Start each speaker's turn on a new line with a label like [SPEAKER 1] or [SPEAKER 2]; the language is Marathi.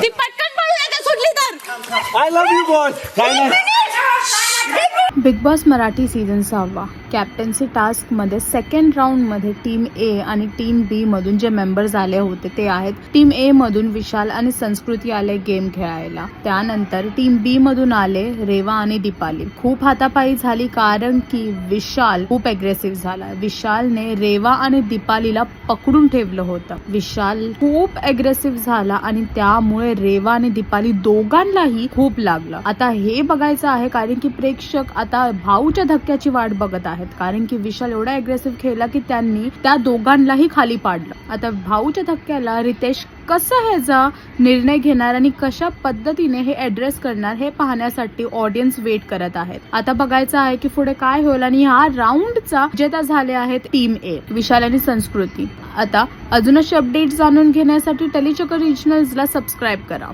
[SPEAKER 1] ती पटकन पळू नका सुटली तर.
[SPEAKER 2] I love you boss. काय नाही.
[SPEAKER 3] Big boss Marathi season 6 captaincy task मध्ये सेकंड राऊंड मध्ये टीम ए आणि टीम बी मधून जे मेंबर्स आले होते ते आहेत. टीम ए मधून विशाल आणि संस्कृती आले गेम खेळायला. त्यानंतर टीम बी मधून आले रेवा आणि दीपाली. खूप हातापाई झाली कारण की विशाल खूप अग्रेसिव्ह झाला. विशालने रेवा आणि दीपालीला पकडून ठेवलं होतं. विशाल खूप अग्रेसिव्ह झाला आणि त्यामुळे रेवा आणि दीपाली दोघांनाही खूप लागलं. आता हे बघायचं आहे कारण की प्रेक्षक आता भाऊच्या धक्क्याची वाट बघत आहेत कारण की विशाल एवढा अग्रेसिव्ह खेळला की त्यांनी त्या दोघांनाही खाली पाडलं. आता भाऊच्या धक्क्याला रितेश कसं ह्याचा निर्णय घेणार आणि कशा पद्धतीने हे ऍड्रेस करणार हे पाहण्यासाठी ऑडियन्स वेट करत आहेत. आता बघायचं आहे की पुढे काय होईल आणि ह्या राऊंडचा विजेता झाले आहेत टीम ए विशाल आणि संस्कृती. आता अजून अशी अपडेट जाणून घेण्यासाठी टेलीचक्कर रिजनल्सला सबस्क्राईब करा.